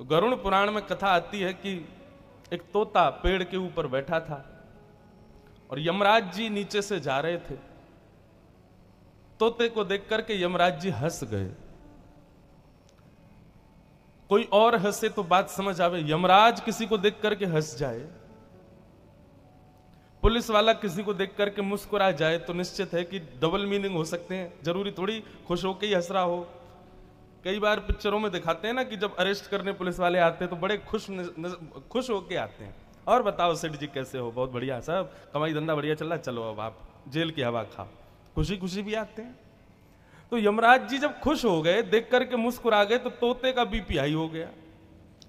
गरुड़ पुराण में कथा आती है कि एक तोता पेड़ के ऊपर बैठा था और यमराज जी नीचे से जा रहे थे। तोते को देख करके यमराज जी हंस गए। कोई और हंसे तो बात समझ आवे, यमराज किसी को देख करके हंस जाए, पुलिस वाला किसी को देख करके मुस्कुरा जाए तो निश्चित है कि डबल मीनिंग हो सकते हैं। जरूरी थोड़ी खुश होकर ही हंस रहा हो। कई बार पिक्चरों में दिखाते हैं ना कि जब अरेस्ट करने पुलिस वाले आते हैं तो बड़े खुश होके आते हैं। और बताओ सेठ जी कैसे हो? बहुत बढ़िया साहब, कमाई धंधा बढ़िया चल रहा, चलो अब आप जेल की हवा खाओ। खुशी खुशी भी आते हैं। तो यमराज जी जब खुश हो गए, देख करके मुस्कुरा गए, तो तोते का बीपी हाई हो गया।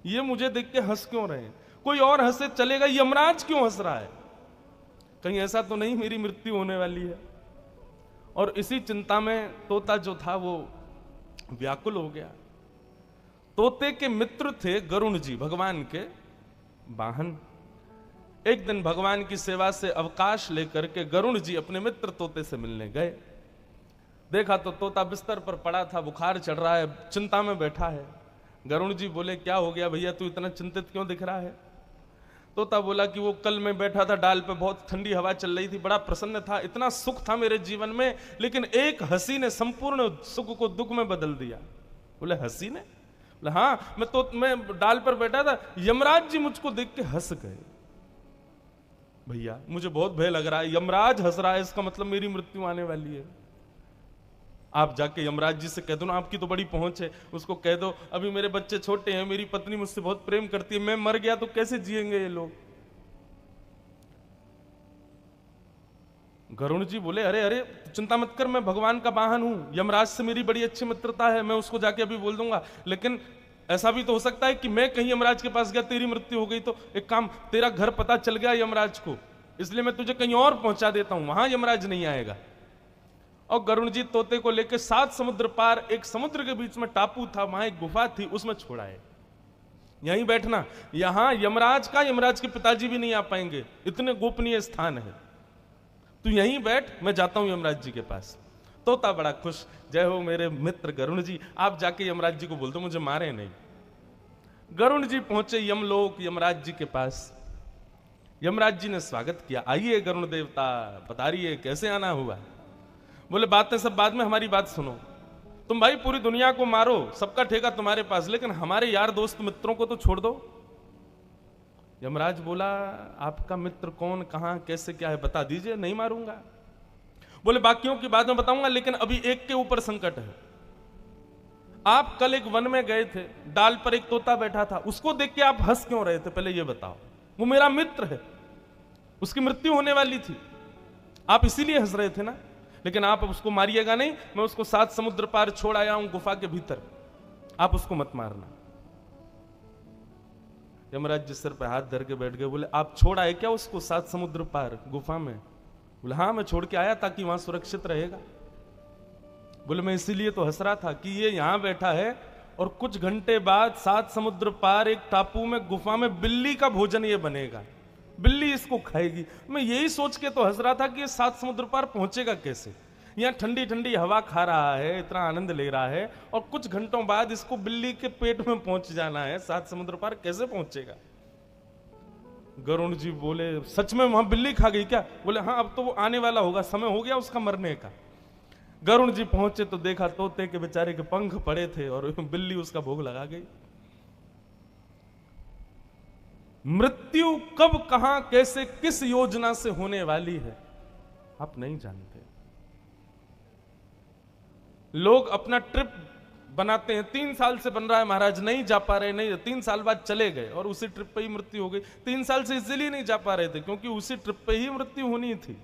ये मुझे देख के हंस क्यों रहे हैं? कोई और हंसे चलेगा, यमराज क्यों हंस रहा है? कहीं ऐसा तो नहीं मेरी मृत्यु होने वाली है? और इसी चिंता में तोता जो था वो व्याकुल हो गया। तोते के मित्र थे गरुड़ जी, भगवान के वाहन। एक दिन भगवान की सेवा से अवकाश लेकर के गरुड़ जी अपने मित्र तोते से मिलने गए। देखा तो तोता बिस्तर पर पड़ा था, बुखार चढ़ रहा है, चिंता में बैठा है। गरुड़ जी बोले, क्या हो गया भैया, तू इतना चिंतित क्यों दिख रहा है? तोता बोला कि वो कल मैं बैठा था डाल पे, बहुत ठंडी हवा चल रही थी, बड़ा प्रसन्न था, इतना सुख था मेरे जीवन में, लेकिन एक हंसी ने संपूर्ण सुख को दुख में बदल दिया। बोले हंसी ने? बोले हाँ, मैं डाल पर बैठा था, यमराज जी मुझको देख के हंस गए। भैया मुझे बहुत भय लग रहा है, यमराज हंस रहा है, इसका मतलब मेरी मृत्यु आने वाली है। आप जाके यमराज जी से कह दो ना, आपकी तो बड़ी पहुंच है, उसको कह दो अभी मेरे बच्चे छोटे हैं, मेरी पत्नी मुझसे बहुत प्रेम करती है, मैं मर गया तो कैसे जिएंगे ये लोग? गरुड़ जी बोले, अरे अरे चिंता मत कर, मैं भगवान का वाहन हूं, यमराज से मेरी बड़ी अच्छी मित्रता है, मैं उसको जाके अभी बोल दूंगा। लेकिन ऐसा भी तो हो सकता है कि मैं कहीं यमराज के पास गया, तेरी मृत्यु हो गई, तो एक काम, तेरा घर पता चल गया यमराज को, इसलिए मैं तुझे कहीं और पहुंचा देता हूं, वहां यमराज नहीं आएगा। और गरुड़ जी तोते को लेकर 7 समुद्र पार, एक समुद्र के बीच में टापू था, वहां एक गुफा थी, उसमें छोड़ाए। यहीं बैठना, यहां यमराज के पिताजी भी नहीं आ पाएंगे, इतने गोपनीय स्थान है, तू यहीं बैठ, मैं जाता हूं यमराज जी के पास। तोता बड़ा खुश, जय हो मेरे मित्र गरुड़ जी, आप जाके यमराज जी को बोल दो मुझे मारे नहीं। गरुड़ जी पहुंचे यमलोक, यमराज जी के पास। यमराज जी ने स्वागत किया, आइए गरुड़ देवता, बताइए कैसे आना हुआ? बोले बातें सब बाद में, हमारी बात सुनो। तुम भाई पूरी दुनिया को मारो, सबका ठेका तुम्हारे पास, लेकिन हमारे यार दोस्त मित्रों को तो छोड़ दो। यमराज बोला, आपका मित्र कौन, कहां, कैसे, क्या है, बता दीजिए, नहीं मारूंगा। बोले बाकियों की बाद में बताऊंगा, लेकिन अभी एक के ऊपर संकट है। आप कल एक वन में गए थे, डाल पर एक तोता बैठा था, उसको देख के आप हंस क्यों रहे थे? पहले ये बताओ। वो मेरा मित्र है, उसकी मृत्यु होने वाली थी, आप इसीलिए हंस रहे थे ना? लेकिन आप उसको मारिएगा नहीं, मैं उसको 7 समुद्र पार छोड़ आया हूं गुफा के भीतर, आप उसको मत मारना। यमराज जी सिर पे हाथ धर के बैठ गए। बोले आप छोड़ आए क्या उसको 7 समुद्र पार गुफा में? बोले हाँ, मैं छोड़ के आया ताकि वहां सुरक्षित रहेगा। बोले मैं इसीलिए तो हंस रहा था कि ये यहां बैठा है और कुछ घंटे बाद 7 समुद्र पार एक टापू में गुफा में बिल्ली का भोजन ये बनेगा, बिल्ली इसको खाएगी। मैं यही सोच के तो हंस रहा था कि ये 7 समुद्र पार पहुंचेगा कैसे? यहाँ ठंडी ठंडी हवा खा रहा है, इतना आनंद ले रहा है, और कुछ घंटों बाद इसको बिल्ली के पेट में पहुंच जाना है, 7 समुद्र पार कैसे पहुंचेगा? गरुड़ जी बोले सच में वहां बिल्ली खा गई क्या? बोले हाँ, अब तो वो आने वाला होगा, समय हो गया उसका मरने का। गरुड़ जी पहुंचे तो देखा तोते के बेचारे के पंख पड़े थे और बिल्ली उसका भोग लगा गई। मृत्यु कब, कहां, कैसे, किस योजना से होने वाली है आप नहीं जानते। लोग अपना ट्रिप बनाते हैं, 3 साल से बन रहा है महाराज, नहीं जा पा रहे, नहीं, 3 साल बाद चले गए और उसी ट्रिप पे ही मृत्यु हो गई। 3 साल से इसलिए नहीं जा पा रहे थे क्योंकि उसी ट्रिप पे ही मृत्यु होनी थी।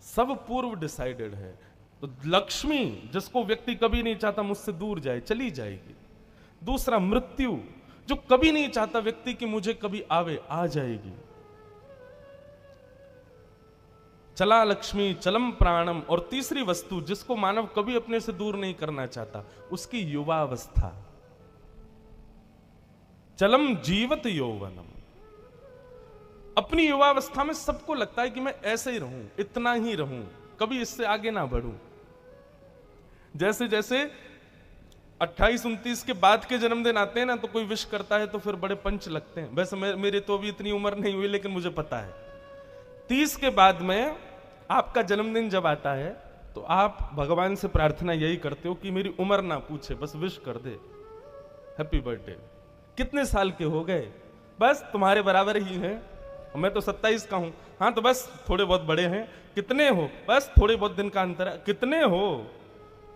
सब पूर्व डिसाइडेड है। तो लक्ष्मी जिसको व्यक्ति कभी नहीं चाहता मुझसे दूर जाए, चली जाएगी। दूसरा मृत्यु, जो कभी नहीं चाहता व्यक्ति कि मुझे कभी आवे, आ जाएगी। चला लक्ष्मी चलम प्राणम, और तीसरी वस्तु जिसको मानव कभी अपने से दूर नहीं करना चाहता, उसकी युवावस्था। चलम जीवत यौवनम, अपनी युवावस्था में सबको लगता है कि मैं ऐसे ही रहूं, इतना ही रहूं, कभी इससे आगे ना बढ़ूं। जैसे जैसे 28-29 के बाद के जन्मदिन आते हैं ना, तो कोई विश करता है तो फिर बड़े पंच लगते हैं। वैसे मेरे तो अभी इतनी उम्र नहीं हुई, लेकिन मुझे पता है 30 के बाद में आपका जन्मदिन जब आता है तो आप भगवान से प्रार्थना यही करते हो कि मेरी उम्र ना पूछे, बस विश कर दे, हैप्पी बर्थडे। कितने साल के हो गए? बस तुम्हारे बराबर ही हैं, मैं तो 27 का हूं। हाँ, तो बस थोड़े बहुत बड़े हैं। कितने हो? बस थोड़े बहुत दिन का अंतर है। कितने हो?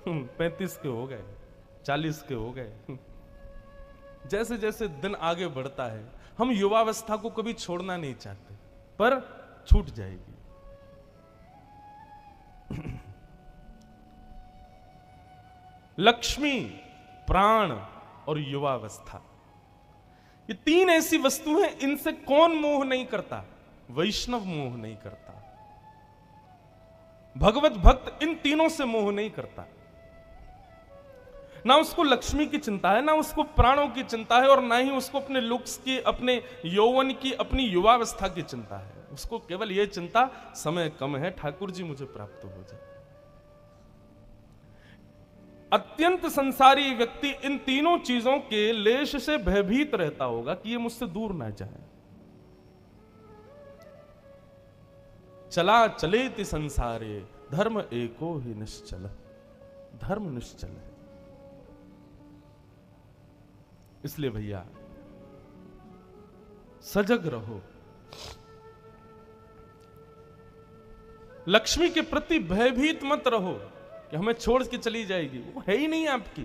35 के हो गए, 40 के हो गए। जैसे जैसे दिन आगे बढ़ता है, हम युवावस्था को कभी छोड़ना नहीं चाहते, पर छूट जाएगी। लक्ष्मी, प्राण और युवावस्था, ये तीन ऐसी वस्तु हैं, इनसे कौन मोह नहीं करता? वैष्णव मोह नहीं करता, भगवत भक्त इन तीनों से मोह नहीं करता। ना उसको लक्ष्मी की चिंता है, ना उसको प्राणों की चिंता है, और ना ही उसको अपने लुक्स की, अपने यौवन की, अपनी युवावस्था की चिंता है। उसको केवल यह चिंता, समय कम है, ठाकुर जी मुझे प्राप्त हो जाए। अत्यंत संसारी व्यक्ति इन तीनों चीजों के लेश से भयभीत रहता होगा कि ये मुझसे दूर ना जाए। चला चलेति संसारे धर्म एको ही निश्चल, धर्म निश्चल है। इसलिए भैया सजग रहो, लक्ष्मी के प्रति भयभीत मत रहो कि हमें छोड़ के चली जाएगी। वो है ही नहीं आपकी,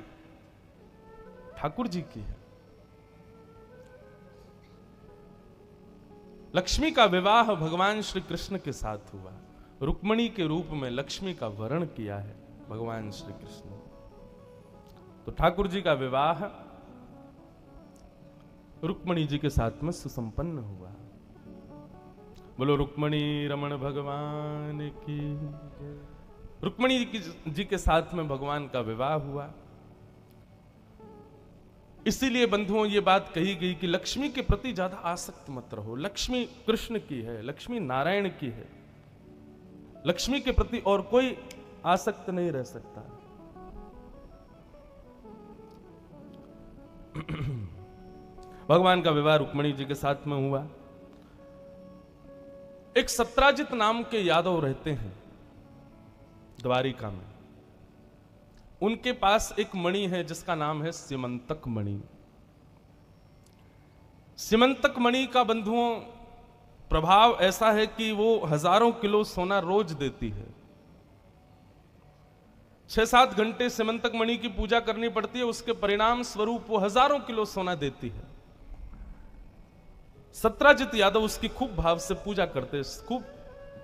ठाकुर जी की है। लक्ष्मी का विवाह भगवान श्री कृष्ण के साथ हुआ, रुक्मिणी के रूप में लक्ष्मी का वरण किया है भगवान श्री कृष्ण। तो ठाकुर जी का विवाह रुक्मिणी जी के साथ में सुसंपन्न हुआ। बोलो रुक्मिणी रमण भगवान की। रुक्मिणी जी के साथ में भगवान का विवाह हुआ। इसीलिए बंधुओं ये बात कही गई कि लक्ष्मी के प्रति ज्यादा आसक्त मत रहो। लक्ष्मी कृष्ण की है, लक्ष्मी नारायण की है, लक्ष्मी के प्रति और कोई आसक्त नहीं रह सकता। भगवान का विवाह रुक्मिणी जी के साथ में हुआ। एक सत्राजित नाम के यादव रहते हैं द्वारिका में। उनके पास एक मणि है जिसका नाम है सीमंतक मणि। सीमंतक मणि का बंधुओं प्रभाव ऐसा है कि वो हजारों किलो सोना रोज देती है। 6-7 घंटे सीमंतक मणि की पूजा करनी पड़ती है, उसके परिणाम स्वरूप वो हजारों किलो सोना देती है। सत्राजित यादव उसकी खूब भाव से पूजा करते, खूब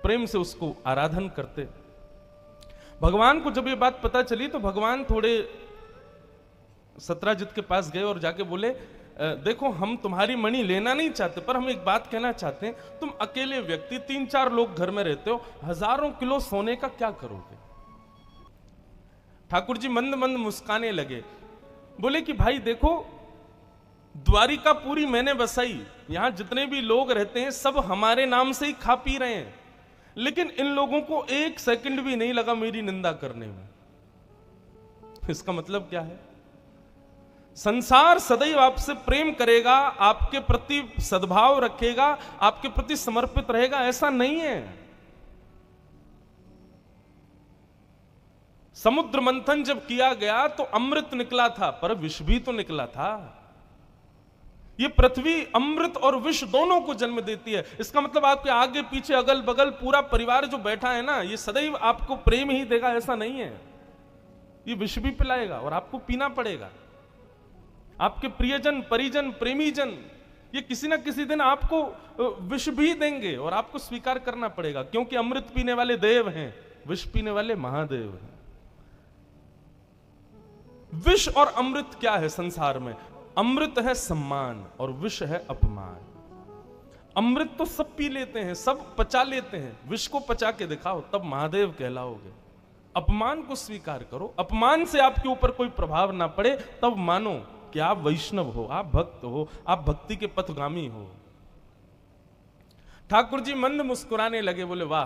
प्रेम से उसको आराधन करते। भगवान को जब ये बात पता चली तो भगवान थोड़े सत्राजित के पास गए और जाके बोले, देखो हम तुम्हारी मणि लेना नहीं चाहते, पर हम एक बात कहना चाहते हैं। तुम अकेले व्यक्ति, 3-4 लोग घर में रहते हो, हजारों किलो सोने का क्या करोगे? ठाकुर जी मंद मंद मुस्काने लगे, बोले कि भाई देखो, द्वारिका पूरी मैंने बसाई, यहां जितने भी लोग रहते हैं सब हमारे नाम से ही खा पी रहे हैं, लेकिन इन लोगों को 1 सेकंड भी नहीं लगा मेरी निंदा करने में। इसका मतलब क्या है? संसार सदैव आपसे प्रेम करेगा, आपके प्रति सद्भाव रखेगा, आपके प्रति समर्पित रहेगा, ऐसा नहीं है। समुद्र मंथन जब किया गया तो अमृत निकला था, पर विष भी तो निकला था। ये पृथ्वी अमृत और विष दोनों को जन्म देती है। इसका मतलब आपके आगे पीछे अगल बगल पूरा परिवार जो बैठा है ना, ये सदैव आपको प्रेम ही देगा, ऐसा नहीं है। ये विष भी पिलाएगा और आपको पीना पड़ेगा। आपके प्रियजन, परिजन, प्रेमीजन, ये किसी ना किसी दिन आपको विष भी देंगे और आपको स्वीकार करना पड़ेगा, क्योंकि अमृत पीने वाले देव हैं, विष पीने वाले महादेव हैं। विष और अमृत क्या है संसार में? अमृत है सम्मान और विष है अपमान। अमृत तो सब पी लेते हैं, सब पचा लेते हैं, विष को पचा के दिखाओ तब महादेव कहलाओगे। अपमान को स्वीकार करो, अपमान से आपके ऊपर कोई प्रभाव ना पड़े, तब मानो कि आप वैष्णव हो, आप भक्त हो, आप भक्ति के पथगामी हो। ठाकुर जी मंद मुस्कुराने लगे, बोले वाह,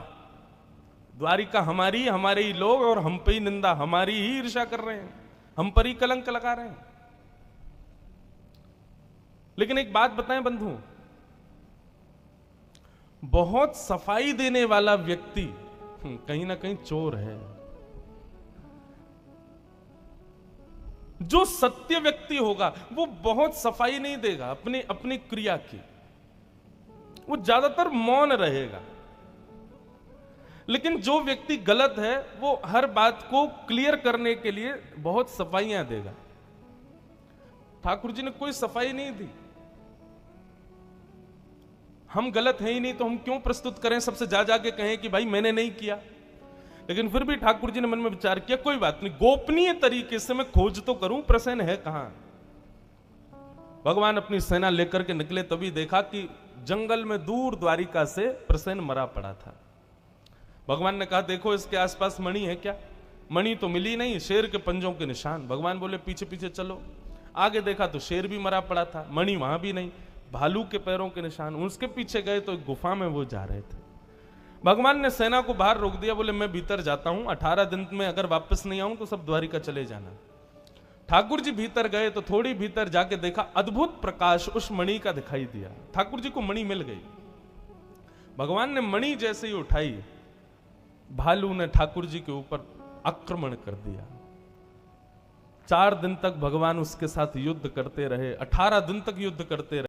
द्वारिका हमारी, हमारे ही लोग, और हम पे ही निंदा, हमारी ही ईर्ष्या कर रहे हैं। हम पर ही कलंक लगा रहे हैं। लेकिन एक बात बताएं बंधु, बहुत सफाई देने वाला व्यक्ति कहीं ना कहीं चोर है। जो सत्य व्यक्ति होगा वो बहुत सफाई नहीं देगा अपनी अपनी क्रिया की, वो ज्यादातर मौन रहेगा। लेकिन जो व्यक्ति गलत है वो हर बात को क्लियर करने के लिए बहुत सफाइयां देगा। ठाकुर जी ने कोई सफाई नहीं दी। हम गलत हैं ही नहीं तो हम क्यों प्रस्तुत करें, सबसे जा जाके कहें कि भाई मैंने नहीं किया। लेकिन फिर भी ठाकुर जी ने मन में विचार किया, कोई बात नहीं, गोपनीय तरीके से मैं खोज तो करूं प्रसेन है कहां। भगवान अपनी सेना लेकर के निकले, तभी देखा कि जंगल में दूर द्वारिका से प्रसेन मरा पड़ा था। भगवान ने कहा देखो इसके आसपास मणि है क्या? मणि तो मिली नहीं, शेर के पंजों के निशान। भगवान बोले पीछे पीछे चलो। आगे देखा तो शेर भी मरा पड़ा था, मणि वहां भी नहीं, भालू के पैरों के निशान। उसके पीछे गए तो एक गुफा में वो जा रहे थे। भगवान ने सेना को बाहर रोक दिया, बोले मैं भीतर जाता हूं, 18 दिन में अगर वापस नहीं आऊं तो सब द्वारिका चले जाना। ठाकुर जी भीतर गए तो थोड़ी भीतर जाके देखा अद्भुत प्रकाश उस मणि का दिखाई दिया। ठाकुर जी को मणि मिल गई। भगवान ने मणि जैसे ही उठाई, भालू ने ठाकुर जी के ऊपर आक्रमण कर दिया। 4 दिन तक भगवान उसके साथ युद्ध करते रहे, 18 दिन तक युद्ध करते रहे।